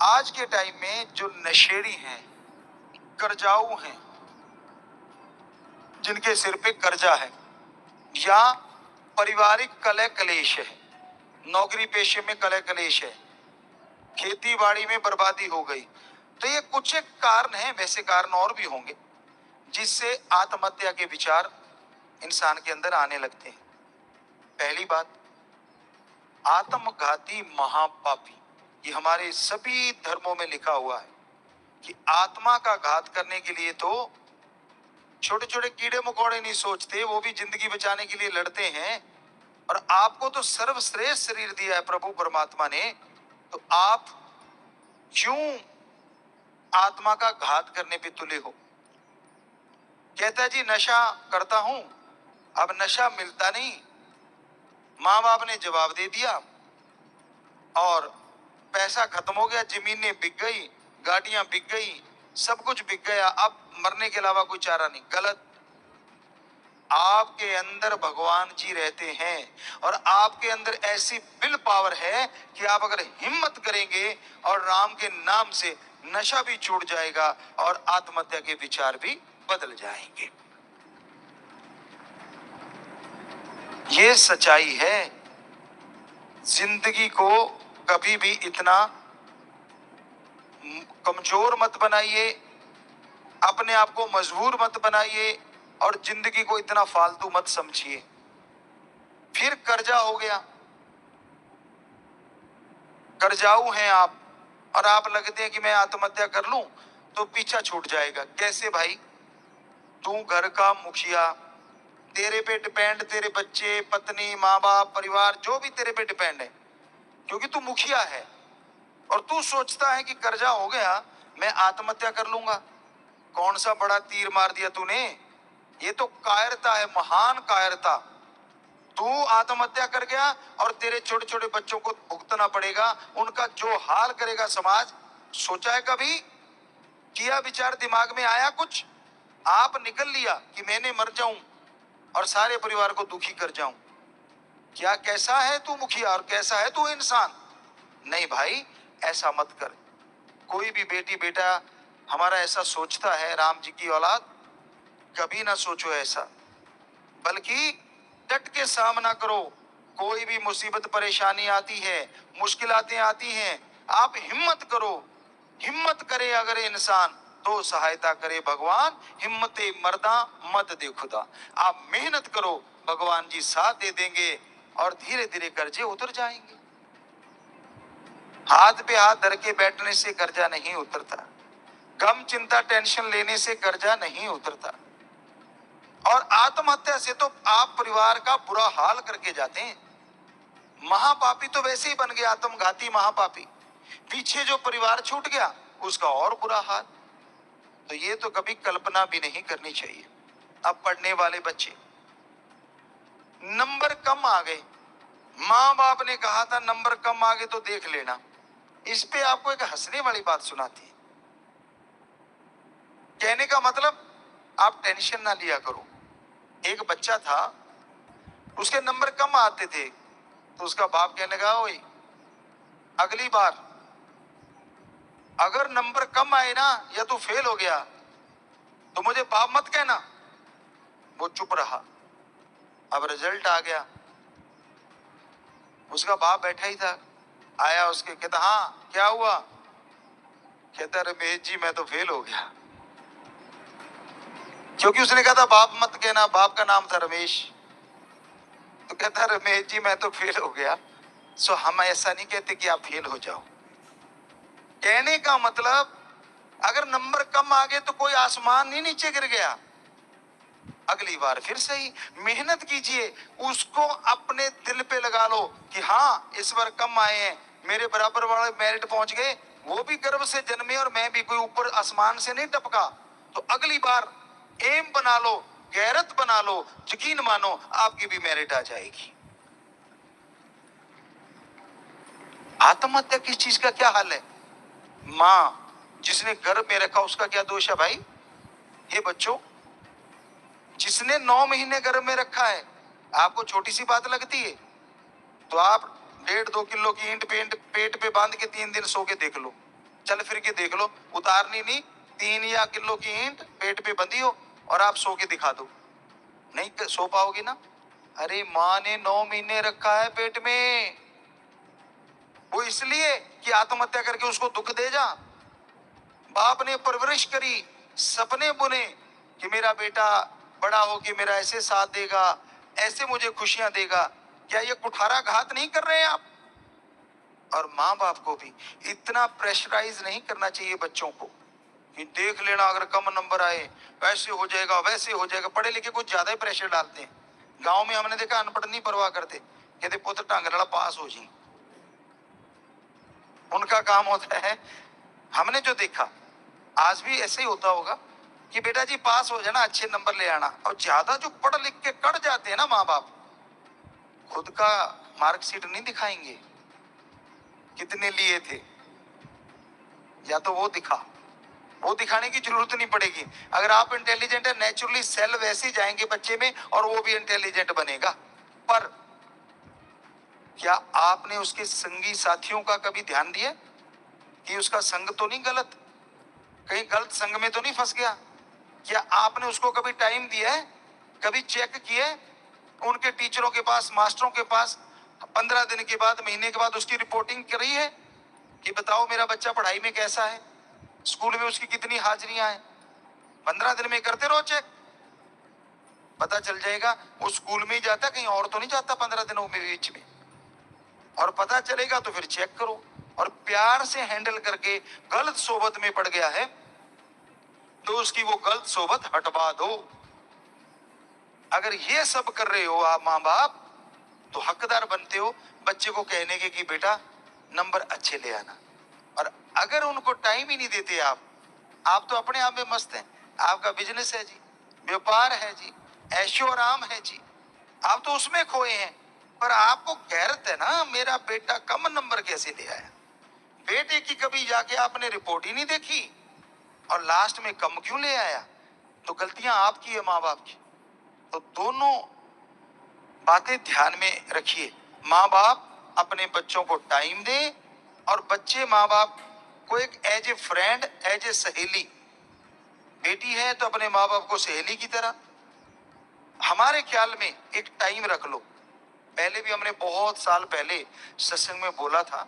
आज के टाइम में जो नशेड़ी हैं, कर्जाऊ हैं, जिनके सिर पे कर्जा है या पारिवारिक कलह कलेश है, नौकरी पेशे में कलह कलेश है, खेती बाड़ी में बर्बादी हो गई, तो ये कुछ एक कारण है। वैसे कारण और भी होंगे जिससे आत्महत्या के विचार इंसान के अंदर आने लगते हैं। पहली बात, आत्मघाती महापापी। ये हमारे सभी धर्मों में लिखा हुआ है कि आत्मा का घात करने के लिए तो छोटे छोटे कीड़े मकोड़े नहीं सोचते, वो भी जिंदगी बचाने के लिए लड़ते हैं। और आपको तो सर्वश्रेष्ठ शरीर दिया है प्रभु परमात्मा ने, तो आप क्यों आत्मा का घात करने पे तुले हो? कहता है जी नशा करता हूं, अब नशा मिलता नहीं, माँ बाप ने जवाब दे दिया और पैसा खत्म हो गया, जमीनें बिक गई, गाड़ियां बिक गई, सब कुछ बिक गया, अब मरने के अलावा कोई चारा नहीं। गलत। आपके अंदर भगवान जी रहते हैं और आपके अंदर ऐसी विल पावर है कि आप अगर हिम्मत करेंगे और राम के नाम से नशा भी छूट जाएगा और आत्महत्या के विचार भी बदल जाएंगे। ये सच्चाई है। जिंदगी को कभी भी इतना कमजोर मत बनाइए, अपने आप को मजबूर मत बनाइए और जिंदगी को इतना फालतू मत समझिए। फिर कर्जा हो गया, कर्जाऊ हैं आप और आप लगते हैं कि मैं आत्महत्या कर लूं तो पीछा छूट जाएगा। कैसे भाई? तू घर का मुखिया, तेरे पे डिपेंड तेरे बच्चे, पत्नी, माँ बाप, परिवार, जो भी तेरे पे डिपेंड है, क्योंकि तू मुखिया है। और तू सोचता है कि कर्जा हो गया मैं आत्महत्या कर लूंगा। कौन सा बड़ा तीर मार दिया तूने? ये तो कायरता है, महान कायरता। तू आत्महत्या कर गया और तेरे छोटे छोटे बच्चों को भुगतना पड़ेगा, उनका जो हाल करेगा समाज। सोचा है कभी? किया विचार? दिमाग में आया कुछ? आप निकल लिया कि मैंने मर जाऊं और सारे परिवार को दुखी कर जाऊं। क्या कैसा है तू मुखिया और कैसा है तू इंसान? नहीं भाई, ऐसा मत कर। कोई भी बेटी बेटा हमारा ऐसा सोचता है, राम जी की औलाद, कभी ना सोचो ऐसा, बल्कि डट के सामना करो। कोई भी मुसीबत परेशानी आती है, मुश्किलातें आती हैं, आप हिम्मत करो। हिम्मत करे अगर इंसान तो सहायता करे भगवान, हिम्मते मर्दा मत दे खुदा। आप मेहनत करो, भगवान जी साथ दे देंगे और धीरे धीरे कर्जे उतर जाएंगे। हाथ पे हाथ धर के बैठने से कर्जा नहीं उतरता, गम चिंता टेंशन लेने से कर्जा नहीं उतरता। और आत्महत्या से तो आप परिवार का बुरा हाल करके जाते हैं। महापापी तो वैसे ही बन गया, आत्मघाती महापापी। पीछे जो परिवार छूट गया उसका और बुरा हाल। तो ये तो कभी कल्पना भी नहीं करनी चाहिए। अब पढ़ने वाले बच्चे, नंबर कम आ गए, माँ बाप ने कहा था नंबर कम आ गए तो देख लेना। इस पे आपको एक हंसने वाली बात सुनाती है। कहने का मतलब आप टेंशन ना लिया करो। एक बच्चा था, उसके नंबर कम आते थे तो उसका बाप कहने लगा, ओए अगली बार अगर नंबर कम आए ना या तू फेल हो गया तो मुझे बाप मत कहना। वो चुप रहा। अब रिजल्ट आ गया, उसका बाप बैठा ही था, आया उसके, कहता हाँ क्या हुआ? कहता रमेश जी मैं तो फेल हो गया। क्योंकि उसने कहा था बाप मत कहना, बाप का नाम था रमेश। तो कहता रमेश जी मैं तो फेल हो गया। सो हम ऐसा नहीं कहते कि आप फेल हो जाओ। कहने का मतलब अगर नंबर कम आ गए तो कोई आसमान नहीं नीचे गिर गया। अगली बार फिर सही मेहनत कीजिए, उसको अपने दिल पे लगा लो कि हाँ इस बार कम आए हैं, मेरे बराबर वाले मेरिट पहुंच गए, वो भी गर्भ से जन्मे और मैं भी कोई ऊपर आसमान से नहीं टपका। तो अगली बार एम बना लो, गैरत बना लो, यकीन मानो आपकी भी मेरिट आ जाएगी। आत्महत्या किस चीज का क्या हाल है? मां जिसने गर्भ में रखा उसका क्या दोष है भाई? ये बच्चों, जिसने 9 महीने गर्भ में रखा है, आपको छोटी सी बात लगती है? तो आप 1.5-2 किलो की ईंट पेट पे बांध के 3 दिन सो के देख लो, चल फिर के देख लो, उतारनी नहीं, 3 या किलो की ईंट पेट पे बंधी हो और आप सो के दिखा दो, नहीं सो पाओगे ना। अरे माँ ने 9 महीने रखा है पेट में, वो इसलिए कि आत्महत्या करके उसको दुख दे जा। बाप ने परवरिश करी, सपने बुने कि मेरा बेटा बड़ा हो कि मेरा ऐसे साथ देगा, ऐसे मुझे खुशियां देगा। क्या ये कुठाराघात नहीं कर रहे हैं आप? और माँ बाप को भी इतना प्रेशराइज नहीं करना चाहिए बच्चों को कि देख लेना अगर कम नंबर आए वैसे हो जाएगा वैसे हो जाएगा। पढ़े लिखे कुछ ज्यादा ही प्रेशर डालते हैं। गांव में हमने देखा अनपढ़ नहीं परवाह करते, कहते पुत्र टांगरा पास हो जी, उनका काम होता है। हमने जो देखा आज भी ऐसे ही होता होगा कि बेटा जी पास हो जाना, अच्छे नंबर ले आना। और ज्यादा जो पढ़ लिख के कट जाते हैं ना माँ बाप, खुद का मार्कशीट नहीं दिखाएंगे कितने लिए थे, या तो वो दिखाने की जरूरत नहीं पड़ेगी। अगर आप इंटेलिजेंट है, नेचुरली सेल वैसे ही जाएंगे बच्चे में और वो भी इंटेलिजेंट बनेगा। पर क्या आपने उसके संगी साथियों का कभी ध्यान दिया कि उसका संग तो नहीं गलत, कहीं गलत संग में तो नहीं फंस गया? क्या आपने उसको कभी टाइम दिया है, कभी चेक किया है उनके टीचरों के पास, मास्टरों के पास 15 दिन के बाद, महीने के बाद उसकी रिपोर्टिंग करी है कि बताओ मेरा बच्चा पढ़ाई में कैसा है, स्कूल में उसकी कितनी हाजिरियां हैं? 15 दिन में करते रहो चेक, पता चल जाएगा वो स्कूल में ही जाता, कहीं और तो नहीं जाता 15 दिनों में बीच में। और पता चलेगा तो फिर चेक करो, और प्यार से हैंडल करके गलत सोबत में पड़ गया है तो उसकी वो गलत सोबत हटवा दो। अगर ये सब कर रहे हो आप माँ बाप, तो हकदार बनते हो बच्चे को कहने के कि बेटा नंबर अच्छे ले आना। और अगर उनको टाइम ही नहीं देते आप तो अपने आप में मस्त हैं, आपका बिजनेस है जी, व्यापार है जी, ऐशो आराम है जी, आप तो उसमें खोए हैं। पर आपको गैरत है ना, मेरा बेटा कम नंबर कैसे ले आया? बेटे की कभी जाके आपने रिपोर्ट ही नहीं देखी और लास्ट में कम क्यों ले आया? तो गलतियां आपकी है माँ बाप की। तो दोनों बातें ध्यान में रखिए। माँ बाप अपने बच्चों को टाइम दें और बच्चे माँ बाप को एक as a friend, as a सहेली, बेटी है तो अपने माँ बाप को सहेली की तरह, हमारे ख्याल में एक टाइम रख लो। पहले भी हमने बहुत साल पहले सत्संग में बोला था,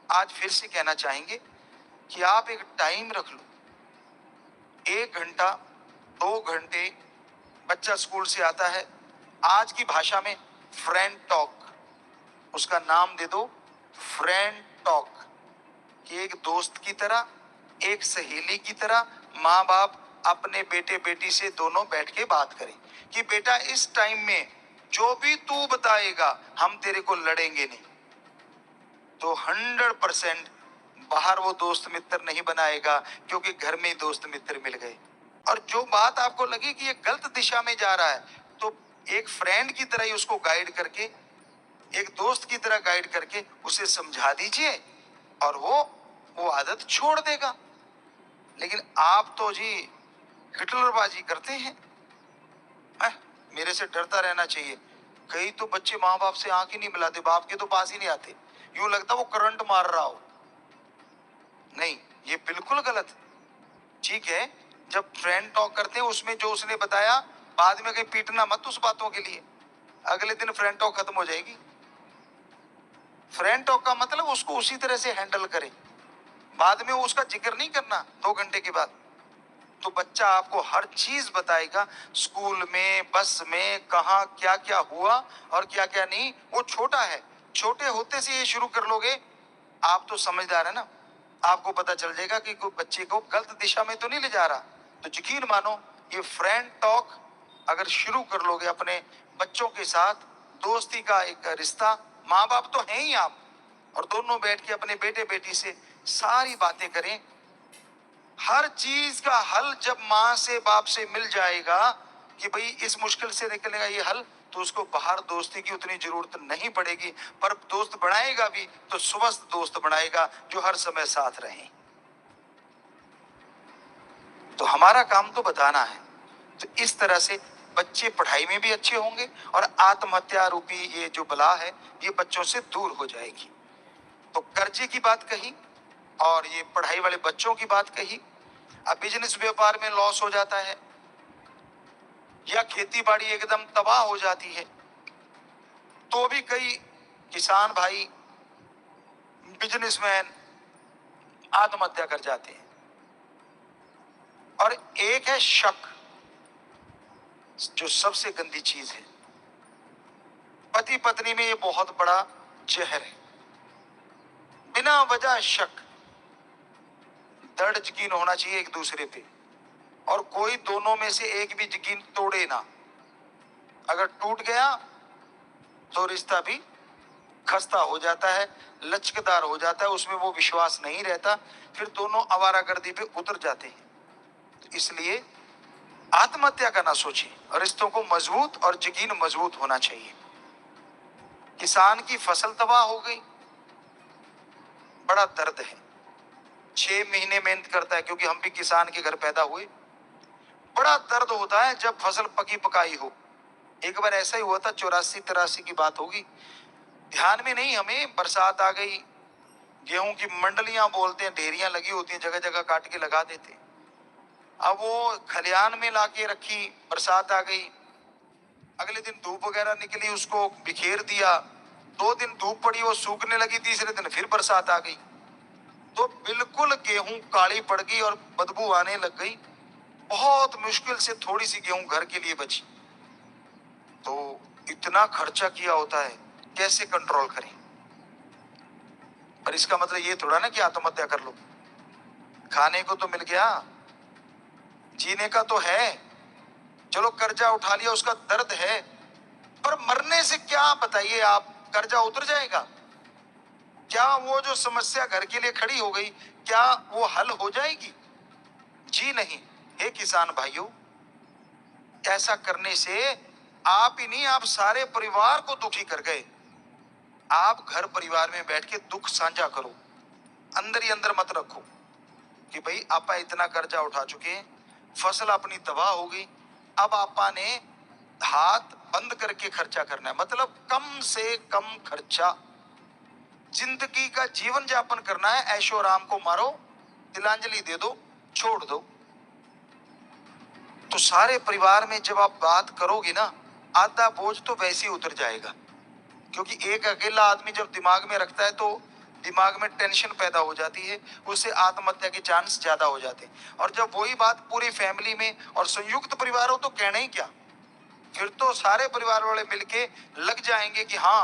आज फिर से कहना चाहेंगे कि आप एक टाइम रख लो, 1 घंटा 2 घंटे। बच्चा स्कूल से आता है, आज की भाषा में फ्रेंड टॉक, उसका नाम दे दो फ्रेंड टॉक, कि एक दोस्त की तरह, एक सहेली की तरह माँ बाप अपने बेटे बेटी से दोनों बैठ के बात करें कि बेटा इस टाइम में जो भी तू बताएगा हम तेरे को लड़ेंगे नहीं। तो 100% बाहर वो दोस्त मित्र नहीं बनाएगा, क्योंकि घर में ही दोस्त मित्र मिल गए। और जो बात आपको लगी कि ये गलत दिशा में जा रहा है, तो एक फ्रेंड की तरह ही उसको गाइड करके, एक दोस्त की तरह गाइड करके उसे समझा दीजिए और वो आदत छोड़ देगा। लेकिन आप तो जी हिटलरबाजी करते हैं, मेरे से डरता रहना चाहिए। कई तो बच्चे माँ बाप से आंख ही नहीं मिलाते, बाप के तो पास ही नहीं आते, यूं लगता वो करंट मार रहा हो। नहीं, ये बिल्कुल गलत है। ठीक है, जब फ्रेंड टॉक करते हैं उसमें जो उसने बताया, बाद में कहीं पीटना मत उस बातों के लिए, अगले दिन फ्रेंड टॉक खत्म हो जाएगी। फ्रेंड टॉक का मतलब उसको उसी तरह से हैंडल करें, बाद में उसका जिक्र नहीं करना 2 घंटे के बाद। तो बच्चा आपको हर चीज बताएगा, स्कूल में, बस में, कहाँ क्या क्या हुआ और क्या क्या नहीं। वो छोटा है, छोटे होते से ये शुरू कर लोगे, आप तो समझदार है ना, आपको पता चल जाएगा कि कोई बच्चे को गलत दिशा में तो नहीं ले जा रहा। तो यकीन मानो, ये फ्रेंड टॉक अगर शुरू कर लोगे अपने बच्चों के साथ, दोस्ती का एक रिश्ता, माँ बाप तो हैं ही आप, और दोनों बैठ के अपने बेटे बेटी से सारी बातें करें। हर चीज का हल जब माँ से बाप से मिल जाएगा कि भाई इस मुश्किल से निकलेगा ये हल, तो उसको बाहर दोस्ती की उतनी जरूरत नहीं पड़ेगी। पर दोस्त बनाएगा भी तो स्वस्थ दोस्त बनाएगा जो हर समय साथ रहे। तो हमारा काम तो बताना है। तो इस तरह से बच्चे पढ़ाई में भी अच्छे होंगे और आत्महत्या रूपी ये जो बला है ये बच्चों से दूर हो जाएगी। तो कर्जे की बात कही, और ये पढ़ाई वाले बच्चों की बात कही। अब बिजनेस व्यापार में लॉस हो जाता है या खेती बाड़ी एकदम तबाह हो जाती है, तो भी कई किसान भाई, बिजनेसमैन आत्महत्या कर जाते हैं। और एक है शक, जो सबसे गंदी चीज है। पति पत्नी में ये बहुत बड़ा जहर है। बिना वजह शक, दृढ़ यकीन होना चाहिए एक दूसरे पे, और कोई दोनों में से एक भी यकीन तोड़े ना। अगर टूट गया तो रिश्ता भी खस्ता हो जाता है, लचकदार हो जाता है, उसमें वो विश्वास नहीं रहता, फिर दोनों आवारागर्दी पे उतर जाते हैं। इसलिए आत्महत्या का ना सोचिए, रिश्तों को मजबूत और यकीन मजबूत होना चाहिए। किसान की फसल तबाह हो गई, बड़ा दर्द है। 6 महीने मेहनत करता है, क्योंकि हम भी किसान के घर पैदा हुए। बड़ा दर्द होता है जब फसल पकी पकाई हो। एक बार ऐसा ही हुआ था, 84-83 की बात होगी, ध्यान में नहीं हमें, बरसात आ गई, गेहूं की मंडलियां बोलते हैं, ढेरियां लगी होती हैं, जगह जगह काट के लगा देते। अब वो खलियान में लाके रखी, बरसात आ गई, अगले दिन धूप वगैरह निकली, उसको बिखेर दिया, 2 दिन धूप पड़ी, वो सूखने लगी, तीसरे दिन फिर बरसात आ गई, तो बिल्कुल गेहूं काली पड़ गई और बदबू आने लग गई। बहुत मुश्किल से थोड़ी सी गेहूं घर के लिए बची। तो इतना खर्चा किया होता है, कैसे कंट्रोल करें? पर इसका मतलब ये थोड़ा ना कि आत्महत्या कर लो। खाने को तो मिल गया, जीने का तो है, चलो कर्जा उठा लिया, उसका दर्द है, पर मरने से क्या बताइए आप, कर्जा उतर जाएगा? क्या वो जो समस्या घर के लिए खड़ी हो गई, क्या वो हल हो जाएगी? जी नहीं। हे किसान भाइयों, ऐसा करने से आप ही नहीं, आप सारे परिवार को दुखी कर गए। आप घर परिवार में बैठ के दुख साझा करो, अंदर ही अंदर मत रखो कि भाई आपा इतना कर्जा उठा चुके हैं, फसल अपनी तबाह हो गई, अब आपा ने हाथ बंद करके खर्चा करना है। मतलब कम से कम खर्चा, जिंदगी का जीवन यापन करना है। ऐशो आराम को मारो, तिलांजलि दे दो, छोड़ दो। तो सारे परिवार में जब आप बात करोगे ना, आधा बोझ तो वैसे ही उतर जाएगा। क्योंकि एक अकेला आदमी जब दिमाग में रखता है, तो दिमाग में टेंशन पैदा हो जाती है, उससे आत्महत्या के चांस ज्यादा हो जाते हैं। और जब वही बात पूरी फैमिली में और संयुक्त परिवार हो, तो कहना ही क्या, फिर तो सारे परिवार वाले मिलके लग जाएंगे कि हाँ